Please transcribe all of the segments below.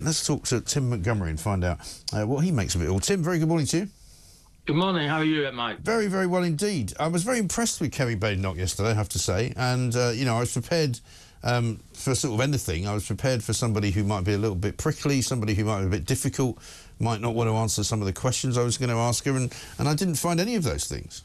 Let's talk to Tim Montgomery and find out what he makes of it all. Tim, very good morning to you. Good morning. How are you, Mike? Very, very well indeed. I was very impressed with Kemi Badenoch yesterday, I have to say. And, you know, I was prepared for sort of anything. I was prepared for somebody who might be a little bit prickly, somebody who might be a bit difficult, might not want to answer some of the questions I was going to ask her, and I didn't find any of those things.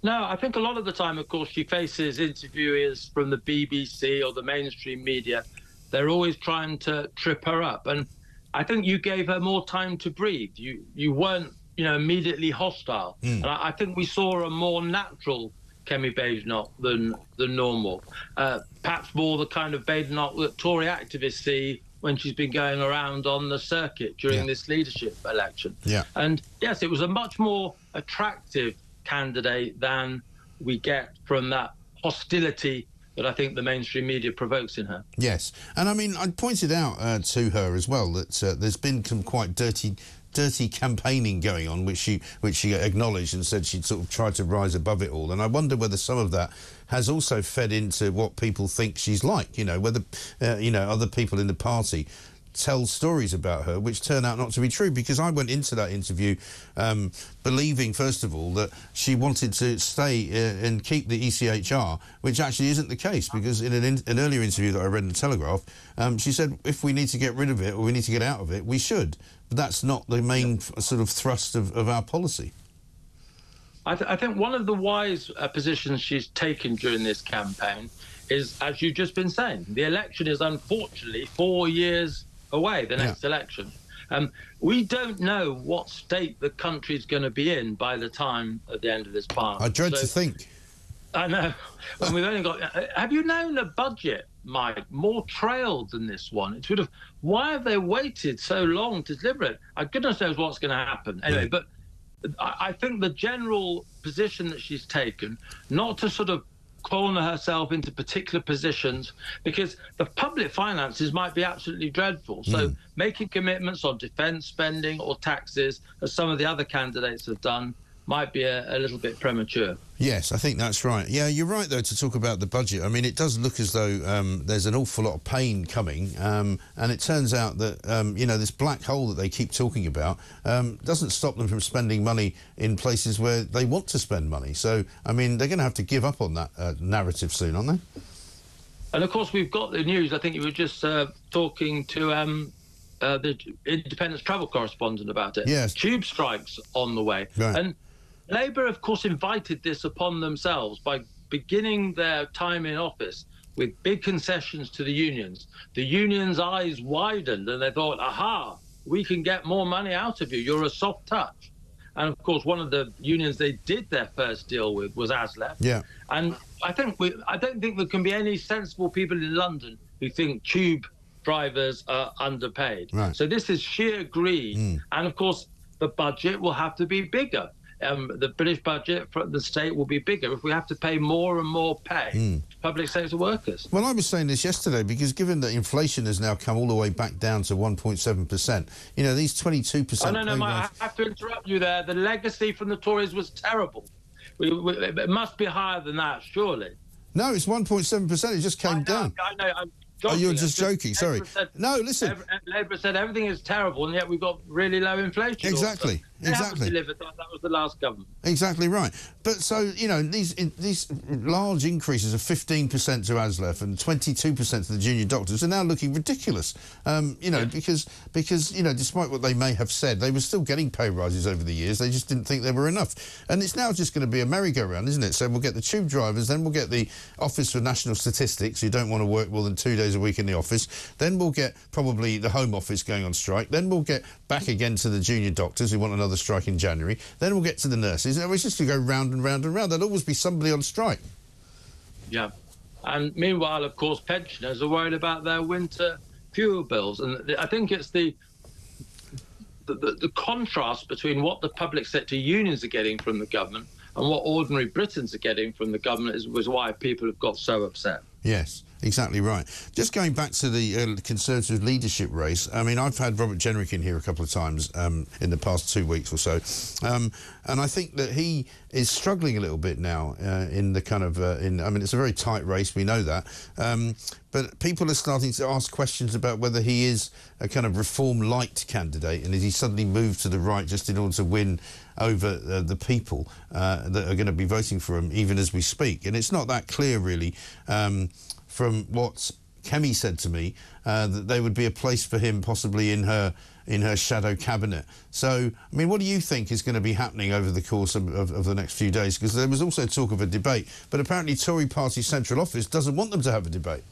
No, I think a lot of the time, of course, she faces interviewers from the BBC or the mainstream media. They're always trying to trip her up. And I think you gave her more time to breathe. You weren't, you know, immediately hostile. And I think we saw a more natural Kemi Badenoch than normal. Perhaps more the kind of Badenoch that Tory activists see when she's been going around on the circuit during this leadership election. And yes, it was a much more attractive candidate than we get from that hostility that I think the mainstream media provokes in her. Yes, and I mean, I pointed out to her as well that there's been some quite dirty campaigning going on, which she acknowledged and said she'd sort of tried to rise above it all. And I wonder whether some of that has also fed into what people think she's like. You know, whether you know, other people in the party tell stories about her which turn out not to be true, because I went into that interview believing, first of all, that she wanted to stay and keep the ECHR, which actually isn't the case, because in an earlier interview that I read in the Telegraph, she said if we need to get rid of it or we need to get out of it, we should. But that's not the main sort of thrust of our policy. I think one of the wise positions she's taken during this campaign is, as you've just been saying, the election is unfortunately 4 years away, the next election. We don't know what state the country's going to be in by the time at the end of this parliament. I dread to think. I know. When we've only got... Have you known a budget, Mike, more trailed than this one? It would have... Why have they waited so long to deliver it? Goodness knows what's going to happen. Anyway, but I think the general position that she's taken, not to sort of corner herself into particular positions, because the public finances might be absolutely dreadful. So making commitments on defence spending or taxes, as some of the other candidates have done, might be a little bit premature. Yes, I think that's right. Yeah, you're right, though, to talk about the budget. I mean, it does look as though there's an awful lot of pain coming, and it turns out that, you know, this black hole that they keep talking about doesn't stop them from spending money in places where they want to spend money. So, I mean, they're going to have to give up on that narrative soon, aren't they? And, of course, we've got the news. I think you were just talking to the Independent's travel correspondent about it. Yes. Tube strikes on the way. Right. And Labour, of course, invited this upon themselves by beginning their time in office with big concessions to the unions. The unions' eyes widened and they thought, aha, we can get more money out of you. You're a soft touch. And, of course, one of the unions they did their first deal with was ASLEF. Yeah. And I don't think there can be any sensible people in London who think tube drivers are underpaid. Right. So this is sheer greed. And, of course, the budget will have to be bigger. The British budget for the state will be bigger if we have to pay more and more pay to public sector workers. Well, I was saying this yesterday because given that inflation has now come all the way back down to 1.7%, you know, these 22%... Oh, no, I have to interrupt you there. The legacy from the Tories was terrible. It must be higher than that, surely. No, it's 1.7%. It just came down. I know, I'm joking. Oh, you're just joking, sorry. No, listen. Labour said everything is terrible, and yet we've got really low inflation. Exactly, exactly. Delivered that. That was the last government. Exactly right. But so, you know, these large increases of 15% to ASLEF and 22% to the junior doctors are now looking ridiculous. You know, because you know, despite what they may have said, they were still getting pay rises over the years. They just didn't think they were enough. And it's now just going to be a merry-go-round, isn't it? So we'll get the tube drivers, then we'll get the Office for National Statistics, who don't want to work more than 2 days a week in the office. Then we'll get probably the Home Office going on strike. Then we'll get back again to the junior doctors who want another strike in January. Then we'll get to the nurses. And it's just to go round and round and round. There'll always be somebody on strike. Yeah. And meanwhile, of course, pensioners are worried about their winter fuel bills. And I think it's the contrast between what the public sector unions are getting from the government and what ordinary Britons are getting from the government was why people have got so upset. Yes. Exactly right. Just going back to the Conservative leadership race, I mean, I've had Robert Jenrick in here a couple of times in the past 2 weeks or so, and I think that he is struggling a little bit now in the kind of, I mean, it's a very tight race, we know that, but people are starting to ask questions about whether he is a kind of reform-light candidate, and is he suddenly moved to the right just in order to win over the people that are going to be voting for him even as we speak. And it's not that clear, really, from what Kemi said to me, that there would be a place for him possibly in her shadow cabinet. So, I mean, what do you think is going to be happening over the course of the next few days? Because there was also talk of a debate, but apparently Tory party central office doesn't want them to have a debate.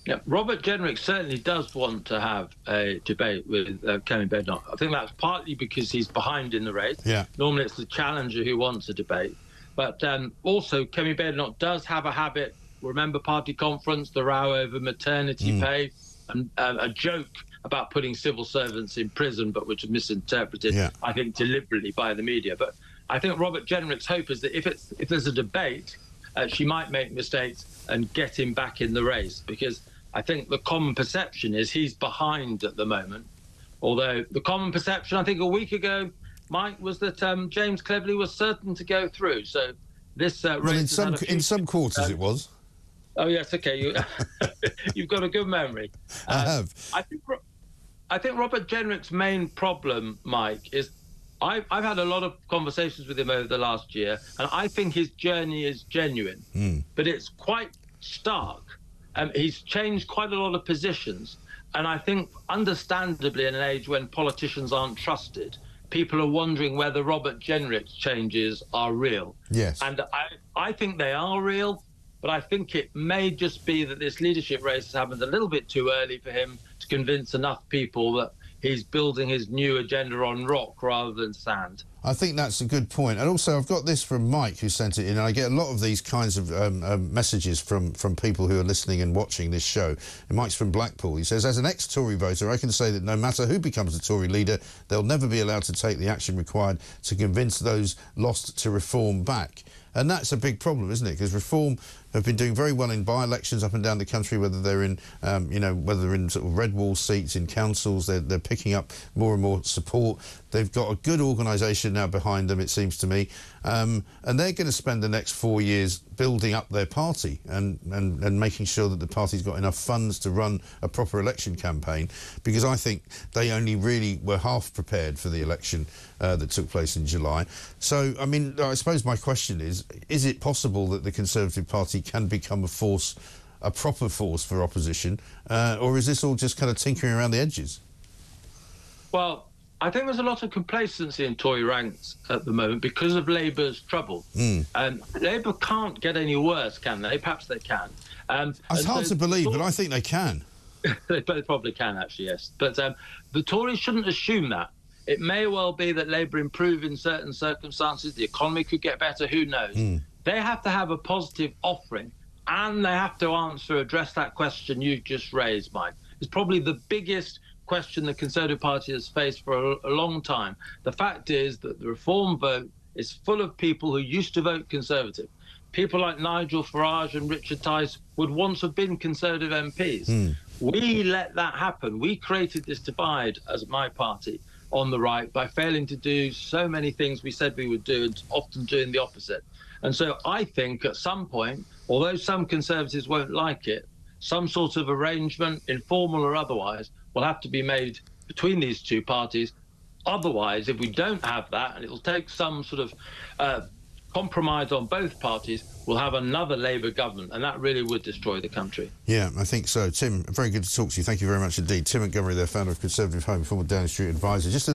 Yeah, Robert Jenrick certainly does want to have a debate with Kemi Badenoch. I think that's partly because he's behind in the race. Yeah. Normally it's the challenger who wants a debate. But also Kemi Badenoch does have a habit. Remember party conference, the row over maternity pay, and a joke about putting civil servants in prison, but which was misinterpreted, I think, deliberately by the media. But I think Robert Jenrick's hope is that if there's a debate, she might make mistakes and get him back in the race, because I think the common perception is he's behind at the moment. Although the common perception, I think a week ago, Mike, was that James Cleverly was certain to go through. So this race, well, in some quarters it was. Oh yes, okay. You've got a good memory. I have. I think Robert Jenrick's main problem, Mike, is I've had a lot of conversations with him over the last year, and I think his journey is genuine, but it's quite stark. He's changed quite a lot of positions, and I think, understandably, in an age when politicians aren't trusted, people are wondering whether Robert Jenrick's changes are real. Yes. And I think they are real, but I think it may just be that this leadership race has happened a little bit too early for him to convince enough people that he's building his new agenda on rock rather than sand. I think that's a good point. And also, I've got this from Mike, who sent it in, and I get a lot of these kinds of messages from people who are listening and watching this show. And Mike's from Blackpool. He says, as an ex-Tory voter, I can say that no matter who becomes the Tory leader, they'll never be allowed to take the action required to convince those lost to reform back. And that's a big problem, isn't it? Because Reform have been doing very well in by-elections up and down the country, whether they're in, whether they're in sort of red wall seats in councils. They're picking up more and more support. They've got a good organisation now behind them, it seems to me, and they're going to spend the next 4 years building up their party and making sure that the party's got enough funds to run a proper election campaign, because I think they only really were half prepared for the election that took place in July. So, I mean, I suppose my question is it possible that the Conservative Party can become a proper force for opposition, or is this all just kind of tinkering around the edges? Well, I think there's a lot of complacency in Tory ranks at the moment because of Labour's trouble. Labour can't get any worse, can they? Perhaps they can. It's hard to believe, but I think they can. They probably can, actually, yes. But the Tories shouldn't assume that. It may well be that Labour improve in certain circumstances. The economy could get better. Who knows? They have to have a positive offering, and they have to address that question you've just raised, Mike. It's probably the biggest question the Conservative Party has faced for a long time. The fact is that the Reform vote is full of people who used to vote Conservative. People like Nigel Farage and Richard Tice would once have been Conservative MPs. We let that happen. We created this divide as my party on the right by failing to do so many things we said we would do, and often doing the opposite. And so I think at some point, although some Conservatives won't like it, some sort of arrangement, informal or otherwise, will have to be made between these two parties. Otherwise, if we don't have that, and it will take some sort of compromise on both parties, we'll have another Labour government, and that really would destroy the country. Yeah, I think so. Tim, very good to talk to you. Thank you very much indeed. Tim Montgomery, there, founder of Conservative Home, former Downing Street advisor. Just